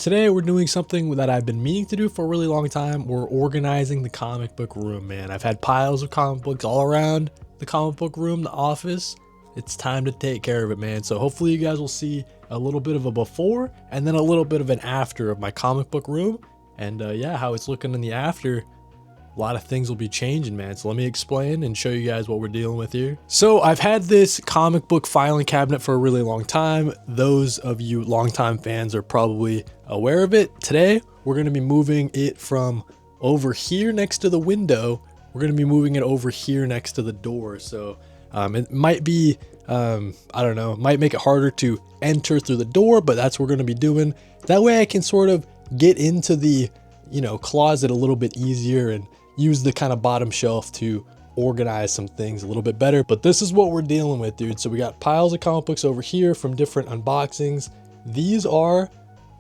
today we're doing something that I've been meaning to do for a really long time. We're organizing the comic book room, man. I've had piles of comic books all around the comic book room, the office. It's time to take care of it, man. So hopefully you guys will see a little bit of a before and then a little bit of an after of my comic book room. And yeah, how it's looking in the after. A lot of things will be changing, man. So let me explain and show you guys what we're dealing with here. So I've had this comic book filing cabinet for a really long time. Those of you longtime fans are probably aware of it. Today, we're gonna be moving it from over here next to the window. We're gonna be moving it over here next to the door. So it might be, I don't know, might make it harder to enter through the door, but that's what we're gonna be doing. That way I can sort of get into the, closet a little bit easier and use the kind of bottom shelf to organize some things a little bit better. But this is what we're dealing with, dude. So we got piles of comic books over here from different unboxings. These are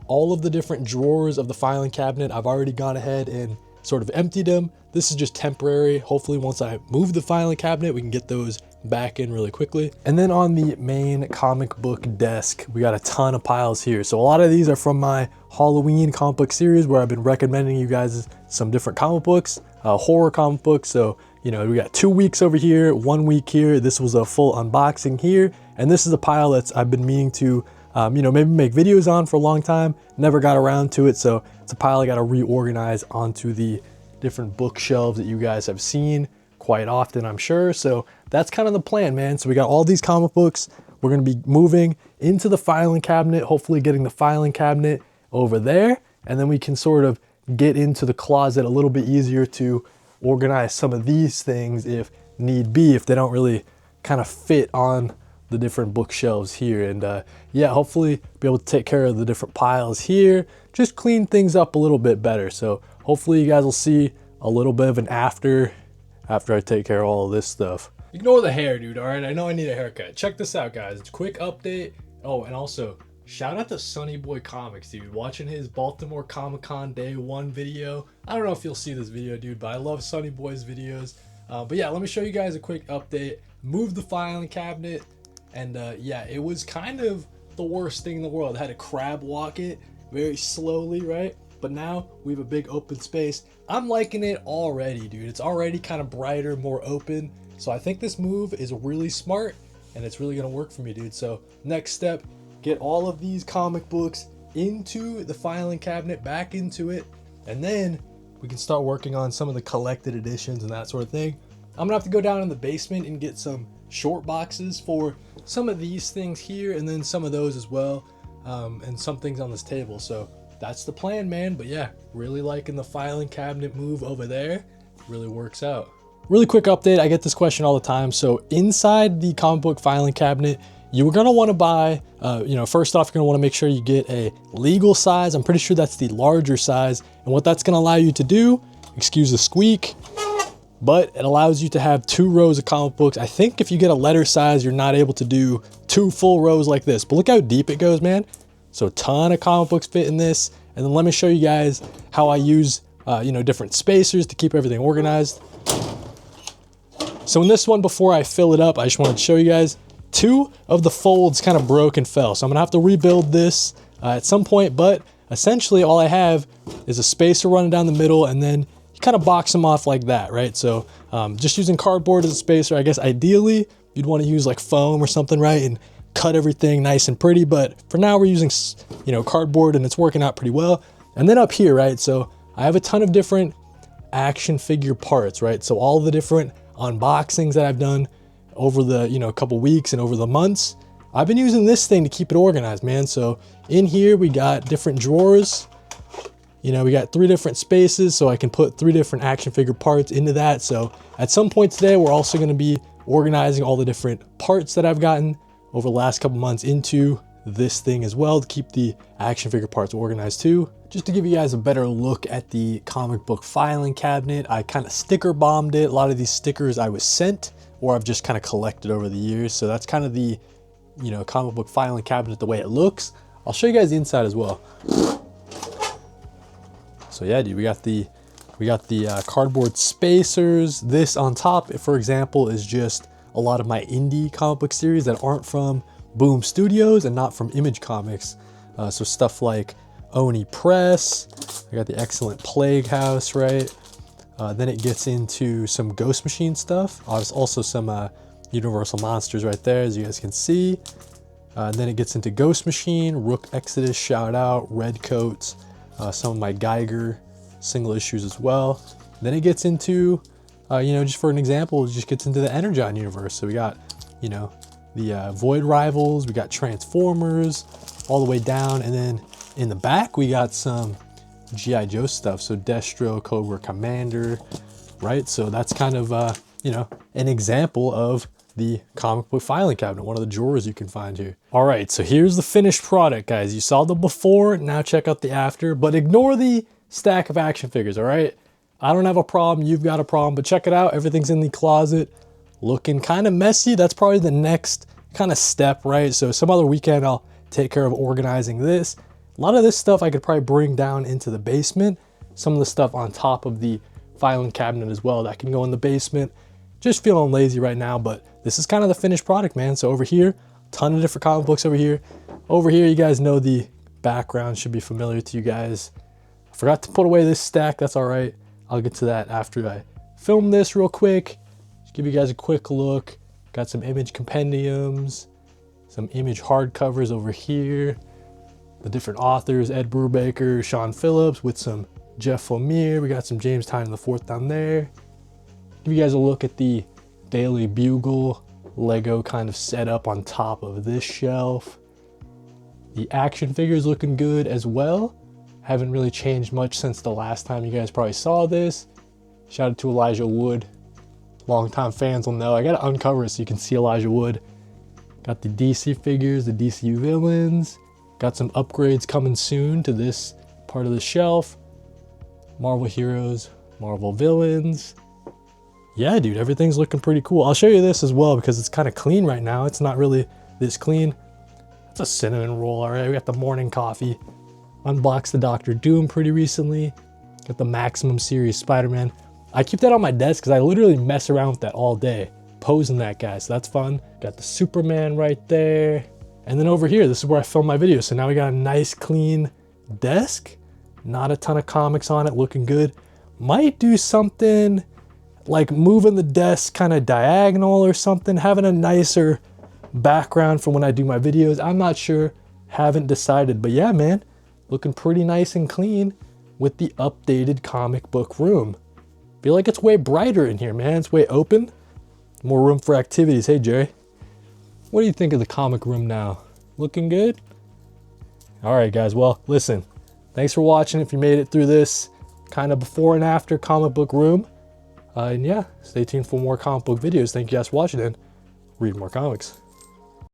all of the different drawers of the filing cabinet. I've already gone ahead and sort of emptied them. This is just temporary. Hopefully once I move the filing cabinet, we can get those back in really quickly. And then on the main comic book desk, we got a ton of piles here. So a lot of these are from my Halloween comic book series where I've been recommending you guys some different comic books, horror comic books. So, we got 2 weeks over here, 1 week here. This was a full unboxing here. And this is a pile I've been meaning to, maybe make videos on for a long time. Never got around to it. So it's a pile I got to reorganize onto the different bookshelves that you guys have seen quite often, I'm sure. So that's kind of the plan, man. So we got all these comic books. We're going to be moving into the filing cabinet, hopefully getting the filing cabinet over there. And then we can sort of get into the closet a little bit easier to organize some of these things if need be, if they don't really kind of fit on the different bookshelves here. And yeah, hopefully be able to take care of the different piles here, just clean things up a little bit better. So hopefully you guys will see a little bit of an after I take care of all of this stuff. Ignore the hair, dude, all right? I know I need a haircut. Check this out, guys. Quick update. Oh, and also, shout out to Sunny Boy Comics, dude. Watching his Baltimore Comic-Con Day 1 video. I don't know if you'll see this video, dude, but I love Sunny Boy's videos. But yeah, let me show you guys a quick update. Moved the filing cabinet, and yeah, it was kind of the worst thing in the world. I had to crab walk it very slowly, right? But now we have a big open space. I'm liking it already, dude. It's already kind of brighter, more open. So I think this move is really smart and it's really gonna work for me, dude. So next step, get all of these comic books into the filing cabinet, back into it, and then we can start working on some of the collected editions and that sort of thing. I'm gonna have to go down in the basement and get some short boxes for some of these things here and then some of those as well, and some things on this table. So that's the plan, man. But yeah, really liking the filing cabinet move over there. Really works out. Really quick update. I get this question all the time. So inside the comic book filing cabinet, you're going to want to buy, first off, you're going to want to make sure you get a legal size. I'm pretty sure that's the larger size. And what that's going to allow you to do, excuse the squeak, but it allows you to have 2 rows of comic books. I think if you get a letter size, you're not able to do 2 full rows like this. But look how deep it goes, man. So a ton of comic books fit in this. And then let me show you guys how I use, different spacers to keep everything organized. So in this one, before I fill it up, I just wanted to show you guys 2 of the folds kind of broke and fell. So I'm gonna have to rebuild this at some point, but essentially all I have is a spacer running down the middle and then you kind of box them off like that, right? So just using cardboard as a spacer. I guess ideally you'd want to use like foam or something, right? And cut everything nice and pretty, but for now we're using, cardboard and it's working out pretty well. And then up here, right? So I have a ton of different action figure parts, right? So all the different unboxings that I've done over the, couple weeks and over the months, I've been using this thing to keep it organized, man. So in here, we got different drawers. We got 3 different spaces, so I can put 3 different action figure parts into that. So at some point today, we're also going to be organizing all the different parts that I've gotten over the last couple months into this thing as well to keep the action figure parts organized too. Just to give you guys a better look at the comic book filing cabinet, I kind of sticker bombed it. A lot of these stickers I was sent or I've just kind of collected over the years. So that's kind of the, comic book filing cabinet the way it looks. I'll show you guys the inside as well. So yeah, dude, we got the cardboard spacers. This on top, for example, is just a lot of my indie comic book series that aren't from Boom Studios and not from Image Comics. So stuff like Oni Press. I got the excellent Plague House, right? Then it gets into some Ghost Machine stuff. Also some Universal Monsters right there, as you guys can see. Then it gets into Ghost Machine, Rook Exodus, shout out, Red Coats, some of my Geiger single issues as well. Then it gets into, you know, just for an example, it just gets into the Energon universe. So we got, you know, the Void Rivals, we got Transformers, all the way down. And then in the back, we got some G.I. Joe stuff. So Destro, Cobra Commander, right? So that's kind of, you know, an example of the comic book filing cabinet, one of the drawers you can find here. All right, so here's the finished product, guys. You saw the before, now check out the after, but ignore the stack of action figures, all right? I don't have a problem, you've got a problem, but check it out. Everything's in the closet, looking kind of messy. That's probably the next kind of step, right? So some other weekend, I'll take care of organizing this. A lot of this stuff I could probably bring down into the basement. Some of the stuff on top of the filing cabinet as well, that can go in the basement. Just feeling lazy right now, but this is kind of the finished product, man. So over here, ton of different comic books over here. Over here, you guys know the background should be familiar to you guys. I forgot to put away this stack, that's all right. I'll get to that after I film this real quick. Just give you guys a quick look. Got some image compendiums, some image hardcovers over here. The different authors, Ed Brubaker, Sean Phillips with some Jeff Lemire. We got some James Tynion IV down there. Give you guys a look at the Daily Bugle Lego kind of setup on top of this shelf. The action figures looking good as well. Haven't really changed much since the last time you guys probably saw this. Shout out to Elijah Wood. Longtime fans will know. I gotta uncover it so you can see Elijah Wood. Got the DC figures, the DC villains. Got some upgrades coming soon to this part of the shelf. Marvel heroes, Marvel villains. Yeah, dude, everything's looking pretty cool. I'll show you this as well because it's kind of clean right now. It's not really this clean. It's a cinnamon roll, all right? We got the morning coffee. Unboxed the Doctor Doom pretty recently. Got the Maximum Series Spider-Man. I keep that on my desk because I literally mess around with that all day, posing that guy, so that's fun. Got the Superman right there. And then over here, this is where I film my videos. So now we got a nice clean desk. Not a ton of comics on it, looking good. Might do something like moving the desk kind of diagonal or something, having a nicer background for when I do my videos. I'm not sure, haven't decided, but yeah, man, looking pretty nice and clean with the updated comic book room. Feel like it's way brighter in here, man. It's way open, more room for activities. Hey, Jerry, what do you think of the comic room now? Looking good? All right, guys, well, listen, thanks for watching. If you made it through this kind of before and after comic book room, and yeah, stay tuned for more comic book videos. Thank you guys for watching and read more comics.